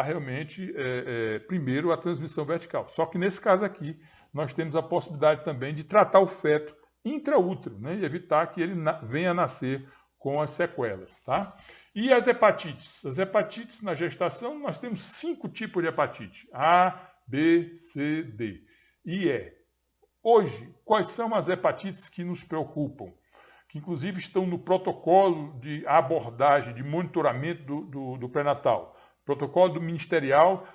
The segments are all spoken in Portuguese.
realmente, primeiro, a transmissão vertical. Só que nesse caso aqui, nós temos a possibilidade também de tratar o feto intraútero, né, e evitar que ele venha a nascer com as sequelas. Tá? E as hepatites? As hepatites na gestação, nós temos 5 tipos de hepatite. A, B, C, D e E. Hoje, quais são as hepatites que nos preocupam? Que inclusive estão no protocolo de abordagem, de monitoramento do pré-natal. Protocolo do ministerial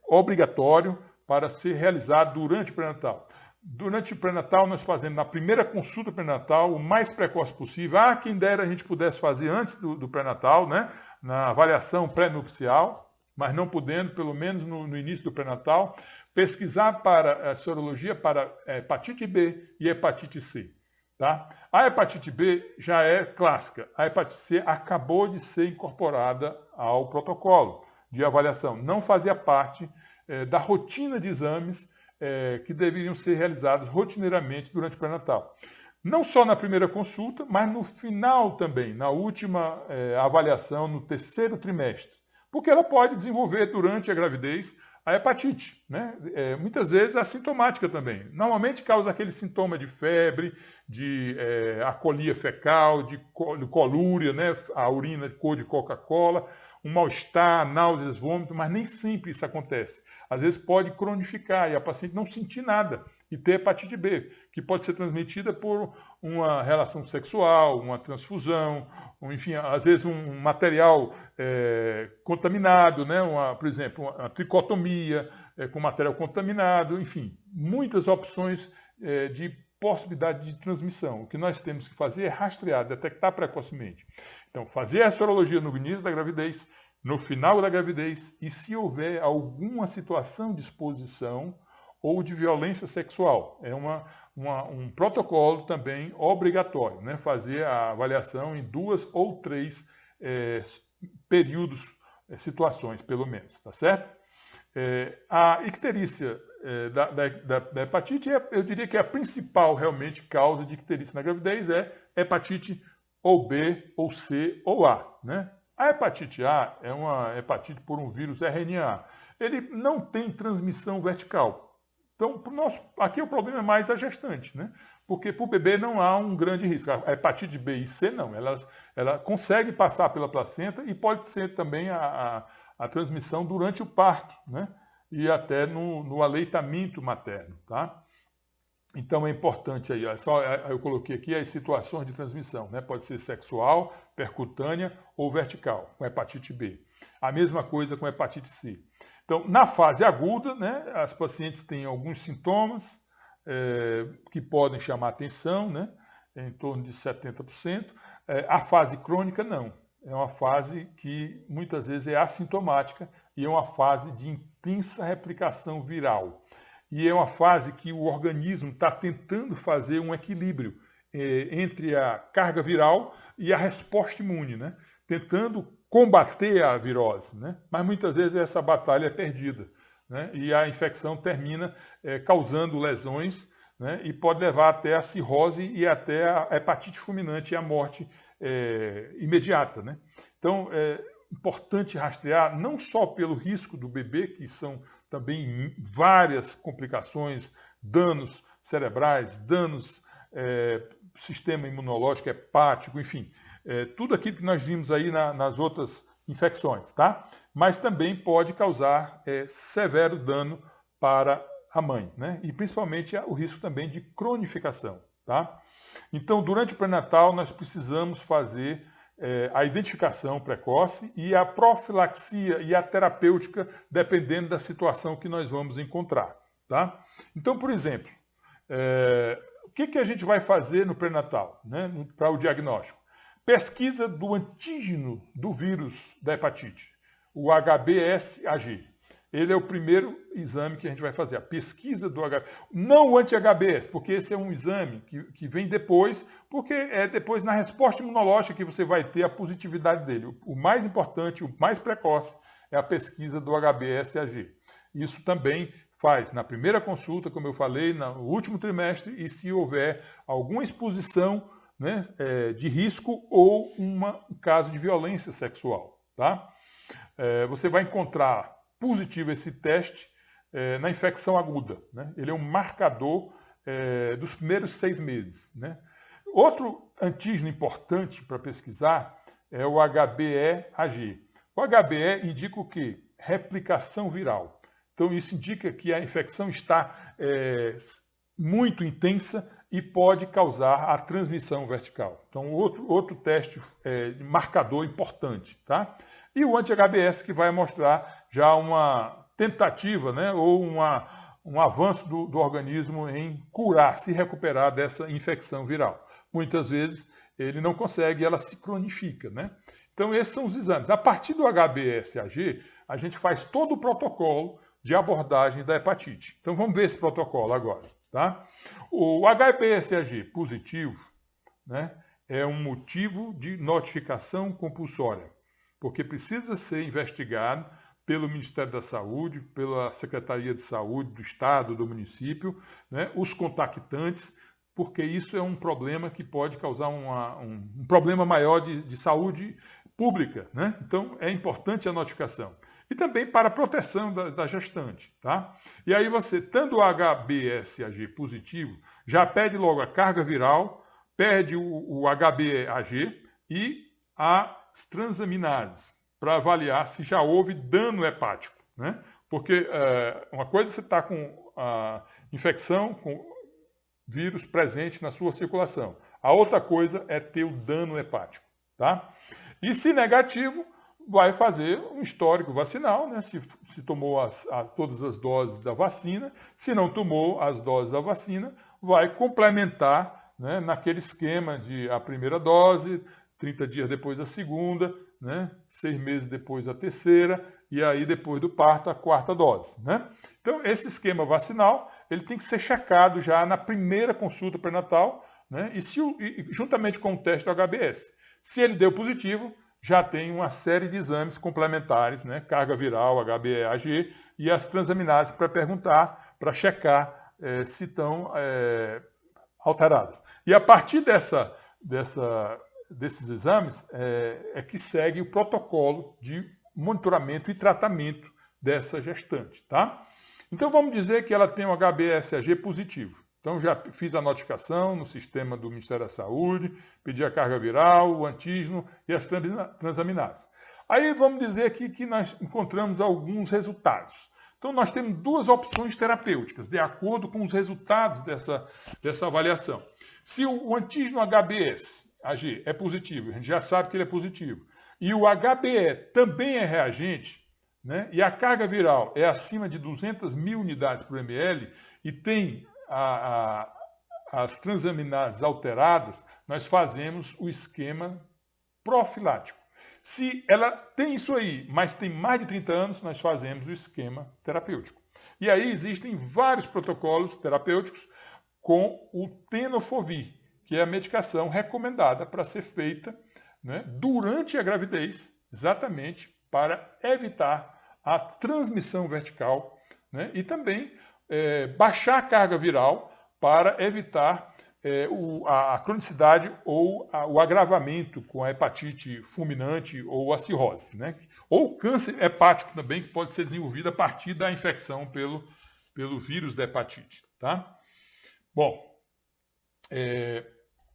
obrigatório para ser realizado durante o pré-natal. Durante o pré-natal, nós fazemos na primeira consulta pré-natal, o mais precoce possível. Quem dera a gente pudesse fazer antes do pré-natal, né? Na avaliação pré-nupcial, mas não podendo, pelo menos no início do pré-natal, pesquisar para a sorologia para hepatite B e hepatite C. Tá? A hepatite B já é clássica. A hepatite C acabou de ser incorporada ao protocolo de avaliação. Não fazia parte da rotina de exames que deveriam ser realizados rotineiramente durante o pré-natal. Não só na primeira consulta, mas no final também, na última avaliação, no terceiro trimestre. Porque ela pode desenvolver durante a gravidez a hepatite, né? Muitas vezes assintomática também. Normalmente causa aquele sintoma de febre, de acolia fecal, de colúria, né? A urina de cor de Coca-Cola, um mal-estar, náuseas, vômito, mas nem sempre isso acontece. Às vezes pode cronificar e a paciente não sentir nada e ter hepatite B, que pode ser transmitida por uma relação sexual, uma transfusão, enfim, às vezes um material contaminado, né? Por exemplo, uma tricotomia com material contaminado, enfim, muitas opções de possibilidade de transmissão. O que nós temos que fazer é rastrear, detectar precocemente. Então, fazer a sorologia no início da gravidez, no final da gravidez e se houver alguma situação de exposição ou de violência sexual. É um protocolo também obrigatório, né? Fazer a avaliação em 2 ou 3 períodos, situações, pelo menos, tá certo? A icterícia da hepatite, eu diria que a principal realmente causa de icterícia na gravidez é hepatite ou B, ou C, ou A, né? A hepatite A é uma hepatite por um vírus RNA. Ele não tem transmissão vertical. Então, aqui o problema é mais a gestante, né? Porque para o bebê não há um grande risco. A hepatite B e C não, ela consegue passar pela placenta e pode ser também a transmissão durante o parto, né? E até no aleitamento materno, tá? Então é importante aí, eu coloquei aqui as situações de transmissão, né? Pode ser sexual, percutânea ou vertical, com hepatite B. A mesma coisa com hepatite C. Então, na fase aguda, né, as pacientes têm alguns sintomas que podem chamar atenção, né, em torno de 70%. A fase crônica, não. É uma fase que muitas vezes é assintomática e é uma fase de intensa replicação viral. E é uma fase que o organismo está tentando fazer um equilíbrio entre a carga viral e a resposta imune, né, tentando combater a virose, né? Mas muitas vezes essa batalha é perdida, né? E a infecção termina causando lesões, né? E pode levar até a cirrose e até a hepatite fulminante e a morte imediata, né? Então, é importante rastrear não só pelo risco do bebê, que são também várias complicações, danos cerebrais, danos sistema imunológico, hepático, enfim, tudo aquilo que nós vimos aí nas outras infecções, tá? Mas também pode causar severo dano para a mãe, né? E principalmente o risco também de cronificação, tá? Então, durante o pré-natal, nós precisamos fazer a identificação precoce e a profilaxia e a terapêutica, dependendo da situação que nós vamos encontrar, tá? Então, por exemplo, o que a gente vai fazer no pré-natal, né, para o diagnóstico? Pesquisa do antígeno do vírus da hepatite, o HBsAg. Ele é o primeiro exame que a gente vai fazer, a pesquisa do HBs. Não o anti-HBs, porque esse é um exame que vem depois, porque é depois na resposta imunológica que você vai ter a positividade dele. O mais importante, o mais precoce, é a pesquisa do HBsAg. Isso também faz na primeira consulta, como eu falei, no último trimestre, e se houver alguma exposição, né, de risco ou um caso de violência sexual, tá? você vai encontrar positivo esse teste na infecção aguda, né? Ele é um marcador dos primeiros 6 meses, né? Outro antígeno importante para pesquisar é o HBeAg. O HBe indica o quê? Replicação viral. Então isso indica que a infecção está muito intensa e pode causar a transmissão vertical. Então outro teste marcador importante, tá? E o anti-HBs, que vai mostrar já uma tentativa, né, ou um avanço do organismo em curar, se recuperar dessa infecção viral. Muitas vezes ele não consegue, ela se cronifica, né? Então esses são os exames. A partir do HBsAg, a gente faz todo o protocolo de abordagem da hepatite. Então vamos ver esse protocolo agora, tá? O HBsAg positivo, né, é um motivo de notificação compulsória, porque precisa ser investigado pelo Ministério da Saúde, pela Secretaria de Saúde do Estado, do município, né, os contactantes, porque isso é um problema que pode causar um problema maior de saúde pública, né? Então é importante a notificação. E também para a proteção da gestante, tá? E aí você, tendo o HBsAg positivo, já pede logo a carga viral, pede o HBeAg e as transaminases, para avaliar se já houve dano hepático, né? Porque uma coisa é você está com a infecção, com vírus presente na sua circulação. A outra coisa é ter o dano hepático, tá? E se negativo, vai fazer um histórico vacinal, né? Se tomou todas as doses da vacina. Se não tomou as doses da vacina, vai complementar, né, naquele esquema de a primeira dose, 30 dias depois a segunda, né, 6 meses depois a terceira, e aí depois do parto a quarta dose, né? Então esse esquema vacinal ele tem que ser checado já na primeira consulta pré-natal, né, e juntamente com o teste do HBs. Se ele deu positivo, já tem uma série de exames complementares, né, carga viral, HBeAg e as transaminases para perguntar, para checar se estão alteradas. E a partir desses exames é que segue o protocolo de monitoramento e tratamento dessa gestante, tá? Então vamos dizer que ela tem um HBsAg positivo. Então já fiz a notificação no sistema do Ministério da Saúde, pedi a carga viral, o antígeno e as transaminases. Aí vamos dizer aqui que nós encontramos alguns resultados. Então nós temos 2 opções terapêuticas, de acordo com os resultados dessa avaliação. Se o antígeno HBsAg é positivo, a gente já sabe que ele é positivo, e o HBe também é reagente, né, e a carga viral é acima de 200 mil unidades por ml e tem as transaminases alteradas, nós fazemos o esquema profilático. Se ela tem isso aí, mas tem mais de 30 anos, nós fazemos o esquema terapêutico. E aí existem vários protocolos terapêuticos com o tenofovir, que é a medicação recomendada para ser feita, né, durante a gravidez, exatamente para evitar a transmissão vertical, né, e também baixar a carga viral para evitar a cronicidade ou o agravamento com a hepatite fulminante ou a cirrose, né? Ou câncer hepático também, que pode ser desenvolvido a partir da infecção pelo vírus da hepatite, tá? Bom,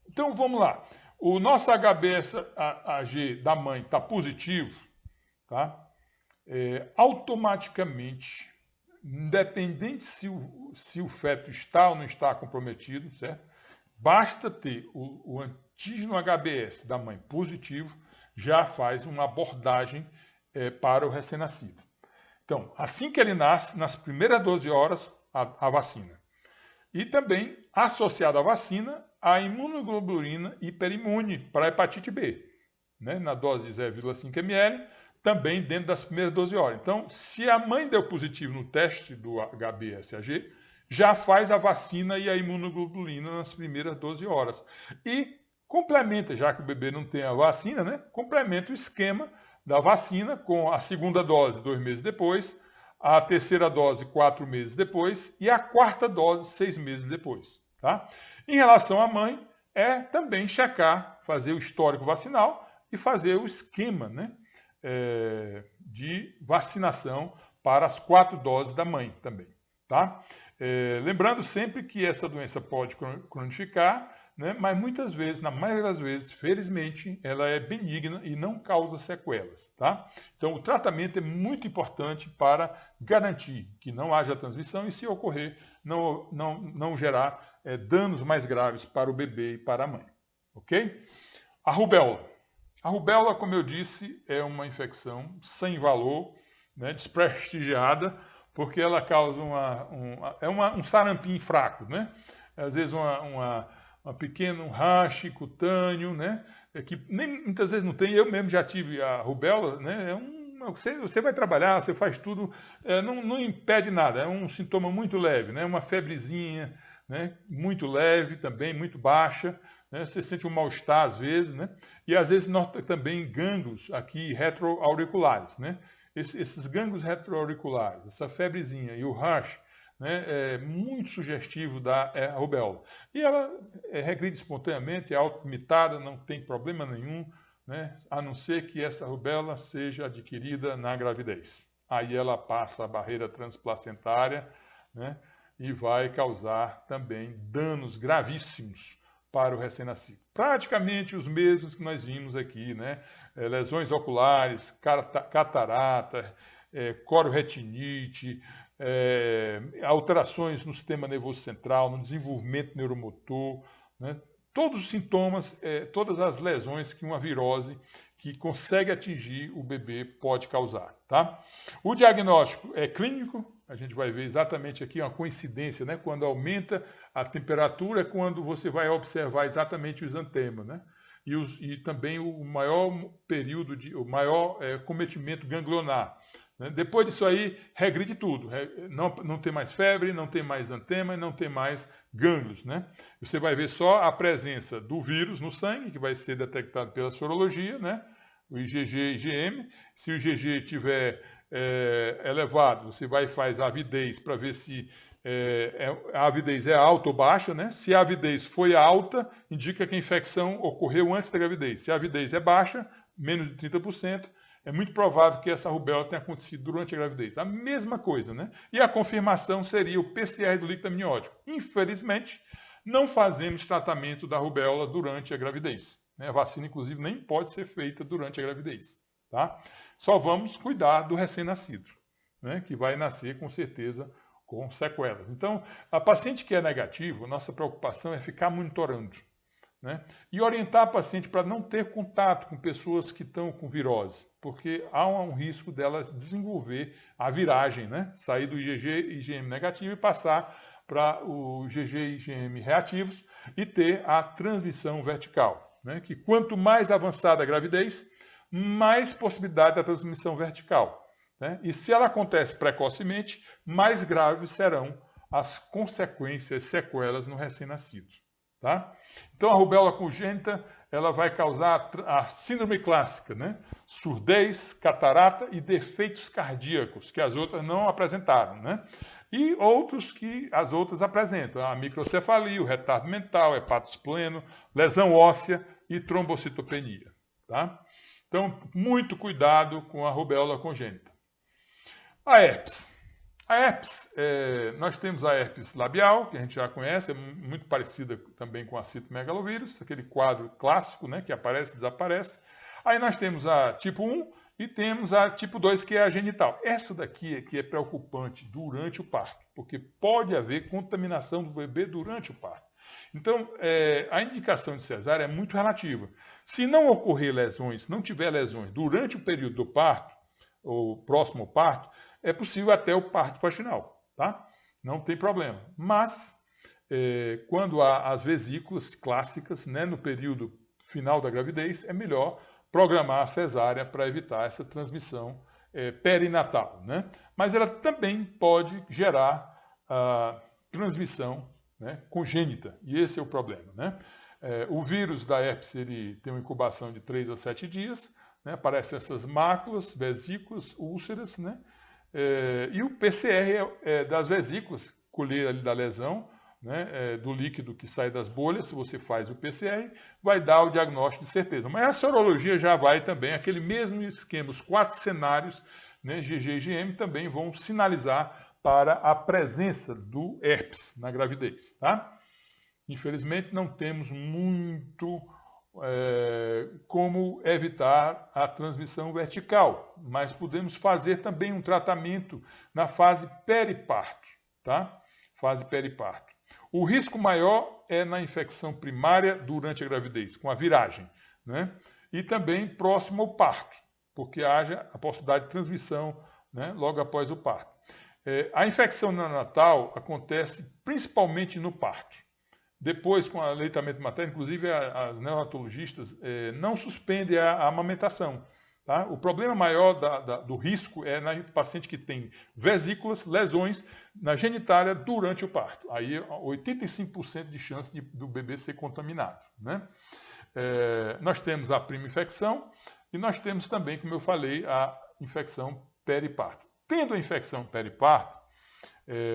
então vamos lá. O nosso HBsAg da mãe está positivo, tá? Automaticamente, independente se o feto está ou não está comprometido, certo? Basta ter o antígeno HBs da mãe positivo, já faz uma abordagem para o recém-nascido. Então, assim que ele nasce, nas primeiras 12 horas, a vacina. E também, associado à vacina, a imunoglobulina hiperimune para a hepatite B, né? Na dose de 0,5 ml, também dentro das primeiras 12 horas. Então, se a mãe deu positivo no teste do HBsAg, já faz a vacina e a imunoglobulina nas primeiras 12 horas. E complementa, já que o bebê não tem a vacina, né? Complementa o esquema da vacina com a segunda dose 2 meses depois, a terceira dose 4 meses depois e a quarta dose 6 meses depois. Tá? Em relação à mãe, é também checar, fazer o histórico vacinal e fazer o esquema, né, de vacinação para as 4 doses da mãe também, tá? Lembrando sempre que essa doença pode cronificar, né? Mas muitas vezes, na maioria das vezes, felizmente, ela é benigna e não causa sequelas, tá? Então, o tratamento é muito importante para garantir que não haja transmissão e, se ocorrer, não gerar danos mais graves para o bebê e para a mãe, ok? A rubéola. A rubéola, como eu disse, é uma infecção sem valor, né, desprestigiada, porque ela causa um sarampinho fraco, né? Às vezes um pequeno rache cutâneo, né? Que nem, muitas vezes não tem. Eu mesmo já tive a rubéola, né? Você vai trabalhar, você faz tudo, não impede nada, é um sintoma muito leve, né? Uma febrezinha, né? Muito leve também, muito baixa, né? Você sente um mal-estar às vezes, né? E às vezes nota também gânglios aqui retroauriculares, né? Esses gânglios retroauriculares, essa febrezinha e o rash, né, é muito sugestivo da rubéola. E ela regride espontaneamente, é autolimitada, não tem problema nenhum, né, a não ser que essa rubéola seja adquirida na gravidez. Aí ela passa a barreira transplacentária, né, e vai causar também danos gravíssimos para o recém-nascido. Praticamente os mesmos que nós vimos aqui, né? Lesões oculares, catarata, corioretinite, alterações no sistema nervoso central, no desenvolvimento neuromotor, né? Todos os sintomas, todas as lesões que uma virose que consegue atingir o bebê pode causar, tá? O diagnóstico é clínico, a gente vai ver exatamente aqui uma coincidência, né? Quando aumenta a temperatura é quando você vai observar exatamente o exantema, né? E também o maior período, o maior cometimento ganglionar. Né? Depois disso aí, regride tudo. Não tem mais febre, não tem mais exantema e não tem mais gânglios. Né? Você vai ver só a presença do vírus no sangue, que vai ser detectado pela sorologia, né? O IgG e IgM. Se o IgG estiver elevado, você vai fazer a avidez para ver se a avidez é alta ou baixa, né? Se a avidez foi alta, indica que a infecção ocorreu antes da gravidez. Se a avidez é baixa, menos de 30%, é muito provável que essa rubéola tenha acontecido durante a gravidez. A mesma coisa, né? E a confirmação seria o PCR do líquido amniótico. Infelizmente, não fazemos tratamento da rubéola durante a gravidez. Né? A vacina, inclusive, nem pode ser feita durante a gravidez. Tá? Só vamos cuidar do recém-nascido, né? Que vai nascer, com certeza, com sequelas. Então, a paciente que é negativa, nossa preocupação é ficar monitorando, né? E orientar a paciente para não ter contato com pessoas que estão com virose, porque há um risco delas desenvolver a viragem, né? Sair do IgG e IgM negativo e passar para o IgG e IgM reativos e ter a transmissão vertical, né? Que quanto mais avançada a gravidez, mais possibilidade da transmissão vertical. Né? E se ela acontece precocemente, mais graves serão as consequências, sequelas no recém-nascido. Tá? Então a rubéola congênita ela vai causar a síndrome clássica, né? Surdez, catarata e defeitos cardíacos, que as outras não apresentaram. Né? E outros que as outras apresentam, a microcefalia, o retardo mental, hepatospleno, lesão óssea e trombocitopenia. Tá? Então, muito cuidado com a rubéola congênita. A herpes. A herpes, nós temos a herpes labial, que a gente já conhece, é muito parecida também com a citomegalovírus, aquele quadro clássico, né, que aparece e desaparece. Aí nós temos a tipo 1 e temos a tipo 2, que é a genital. Essa daqui é preocupante durante o parto, porque pode haver contaminação do bebê durante o parto. Então, a indicação de cesárea é muito relativa. Se não ocorrer lesões, não tiver lesões durante o período do parto, ou próximo ao parto, é possível até o parto vaginal, tá? Não tem problema. Mas, quando há as vesículas clássicas, né, no período final da gravidez, é melhor programar a cesárea para evitar essa transmissão perinatal, né? Mas ela também pode gerar transmissão, né, congênita, e esse é o problema, né? O vírus da herpes ele tem uma incubação de 3 a 7 dias, né? Aparecem essas máculas, vesículas, úlceras, né? E o PCR das vesículas, colher ali da lesão, né, do líquido que sai das bolhas, se você faz o PCR, vai dar o diagnóstico de certeza. Mas a sorologia já vai também, aquele mesmo esquema, os 4 cenários, né, GG e GM, também vão sinalizar para a presença do herpes na gravidez. Tá? Infelizmente, não temos muito como evitar a transmissão vertical, mas podemos fazer também um tratamento na fase periparto. Tá? Fase periparto. O risco maior é na infecção primária durante a gravidez, com a viragem, né? E também próximo ao parto, porque haja a possibilidade de transmissão, né, logo após o parto. A infecção neonatal acontece principalmente no parto. Depois, com o aleitamento materno, inclusive as neonatologistas não suspendem a amamentação. Tá? O problema maior do risco é na paciente que tem vesículas, lesões na genitália durante o parto. Aí 85% de chance do bebê ser contaminado. Né? Nós temos a prima infecção e nós temos também, como eu falei, a infecção periparto. Tendo a infecção periparto,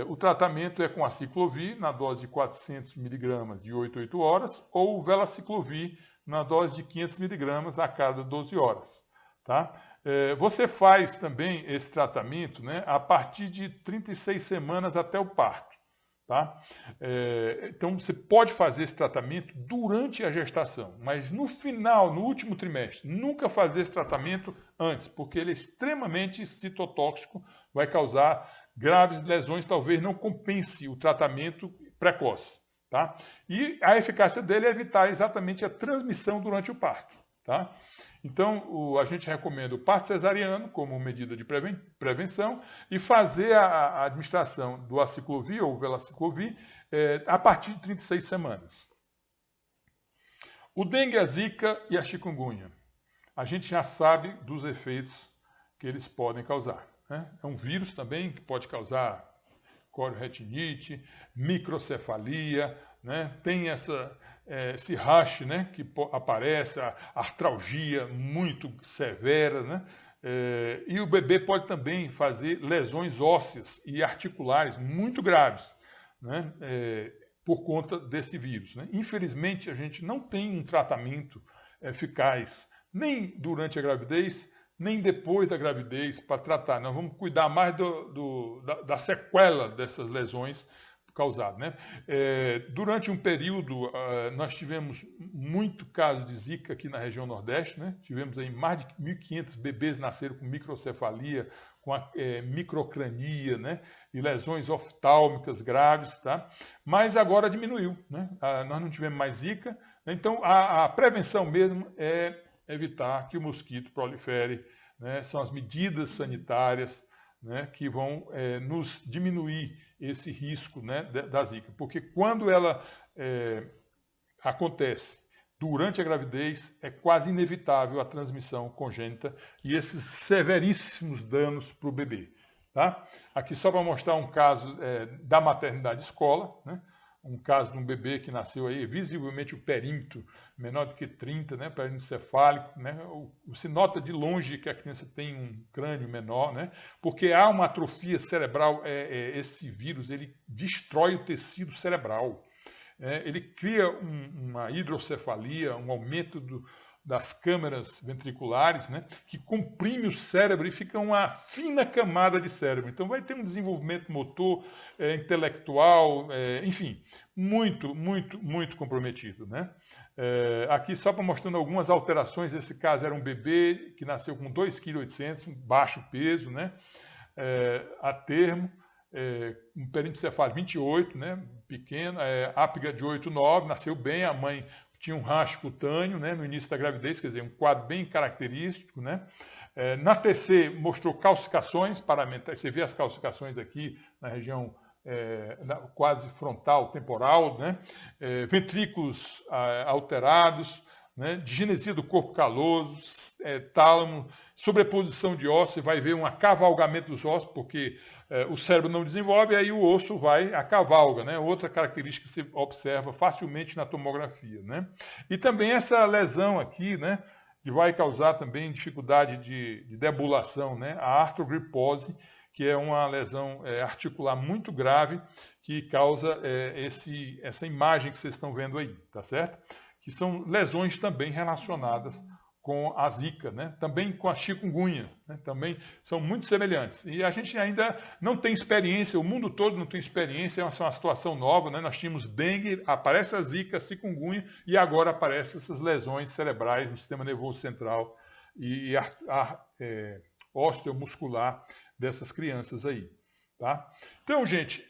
o tratamento é com a aciclovir na dose de 400 mg de 8 a 8 horas ou o velaciclovir na dose de 500 mg a cada 12 horas. Tá? Você faz também esse tratamento, né, a partir de 36 semanas até o parto. Tá? Então você pode fazer esse tratamento durante a gestação, mas no final, no último trimestre, nunca fazer esse tratamento antes, porque ele é extremamente citotóxico, vai causar graves lesões, talvez não compense o tratamento precoce. Tá? E a eficácia dele é evitar exatamente a transmissão durante o parto. Tá? Então, a gente recomenda o parto cesariano como medida de prevenção e fazer a administração do aciclovir ou velaciclovir a partir de 36 semanas. O dengue, a zika e a chikungunya. A gente já sabe dos efeitos que eles podem causar. Né? É um vírus também que pode causar corioretinite, microcefalia, né? Tem esse rash, né, que aparece, a artralgia muito severa, né? E o bebê pode também fazer lesões ósseas e articulares muito graves, né, por conta desse vírus. Né? Infelizmente, a gente não tem um tratamento eficaz nem durante a gravidez, nem depois da gravidez para tratar. Nós vamos cuidar mais da sequela dessas lesões causado. Né? Durante um período, nós tivemos muito caso de zika aqui na região Nordeste, né? Tivemos aí mais de 1.500 bebês nasceram com microcefalia, com microcrania, né? E lesões oftálmicas graves, tá? Mas agora diminuiu, né? Nós não tivemos mais zika, né? Então a prevenção mesmo é evitar que o mosquito prolifere, né? São as medidas sanitárias, né, que vão nos diminuir esse risco, né, da zika. Porque quando ela acontece durante a gravidez, é quase inevitável a transmissão congênita e esses severíssimos danos para o bebê. Tá? Aqui só para mostrar um caso da maternidade escola, né? Um caso de um bebê que nasceu aí, visivelmente o perímetro menor do que 30, né, perímetro cefálico, né, se nota de longe que a criança tem um crânio menor, né, porque há uma atrofia cerebral, esse vírus ele destrói o tecido cerebral, ele cria uma hidrocefalia, um aumento das câmaras ventriculares, né, que comprime o cérebro e fica uma fina camada de cérebro. Então vai ter um desenvolvimento motor, intelectual, enfim, muito, muito, muito comprometido. Né? Aqui só para mostrando algumas alterações, esse caso era um bebê que nasceu com 2,8 kg, um baixo peso, né? A termo, um perímetro cefálico 28, né? Pequeno, ápiga de 8,9, nasceu bem, a mãe tinha um racho cutâneo, né, no início da gravidez, quer dizer, um quadro bem característico. Né? Na TC mostrou calcificações parlamentares, você vê as calcificações aqui na região quase frontal, temporal, né? Ventrículos alterados, né? Digenesia do corpo caloso, tálamo, sobreposição de ossos, você vai ver um acavalgamento dos ossos, porque o cérebro não desenvolve, aí o osso vai a cavalga, né? Outra característica que se observa facilmente na tomografia, né? E também essa lesão aqui, né? Que vai causar também dificuldade de debulação, né? A artrogripose, que é uma lesão articular muito grave, que causa essa imagem que vocês estão vendo aí, tá certo? Que são lesões também relacionadas com a zika, né? Também com a chikungunya, né? Também são muito semelhantes. E a gente ainda não tem experiência, o mundo todo não tem experiência, é uma situação nova, né? Nós tínhamos dengue, aparece a zika, a chikungunya, e agora aparecem essas lesões cerebrais no sistema nervoso central e osteomuscular dessas crianças aí. Tá? Então, gente,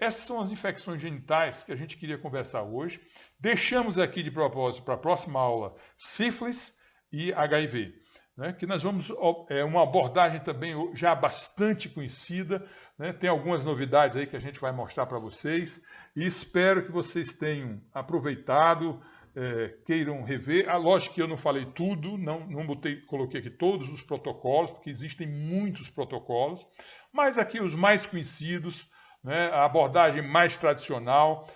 essas são as infecções genitais que a gente queria conversar hoje. Deixamos aqui de propósito para a próxima aula sífilis e HIV, né? Que nós vamos, uma abordagem também já bastante conhecida, né? Tem algumas novidades aí que a gente vai mostrar para vocês e espero que vocês tenham aproveitado, queiram rever. Lógico que eu não falei tudo, não coloquei aqui todos os protocolos, porque existem muitos protocolos, mas aqui os mais conhecidos, né, a abordagem mais tradicional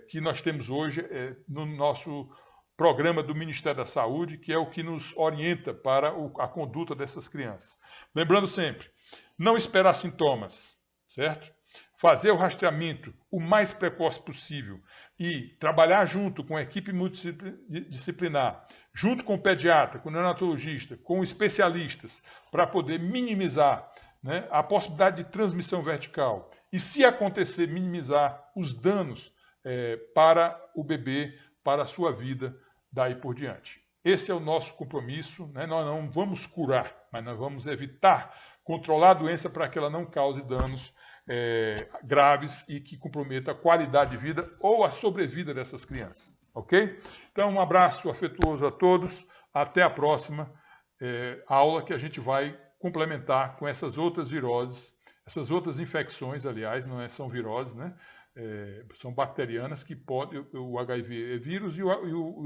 que nós temos hoje no nosso programa do Ministério da Saúde, que é o que nos orienta para a conduta dessas crianças. Lembrando sempre, não esperar sintomas, certo? Fazer o rastreamento o mais precoce possível e trabalhar junto com a equipe multidisciplinar, junto com o pediatra, com o neonatologista, com especialistas, para poder minimizar, né, a possibilidade de transmissão vertical e, se acontecer, minimizar os danos para o bebê, para a sua vida, daí por diante. Esse é o nosso compromisso, né? Nós não vamos curar, mas nós vamos evitar, controlar a doença para que ela não cause danos graves e que comprometa a qualidade de vida ou a sobrevida dessas crianças. Ok? Então, um abraço afetuoso a todos. Até a próxima aula, que a gente vai complementar com essas outras viroses, essas outras infecções, aliás, não são viroses, né? São bacterianas que podem, o HIV é vírus e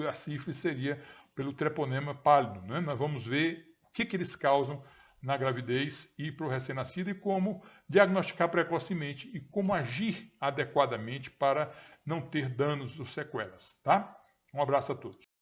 a sífilis seria pelo treponema pálido, né? Nós vamos ver o que eles causam na gravidez e para o recém-nascido e como diagnosticar precocemente e como agir adequadamente para não ter danos ou sequelas, tá? Um abraço a todos.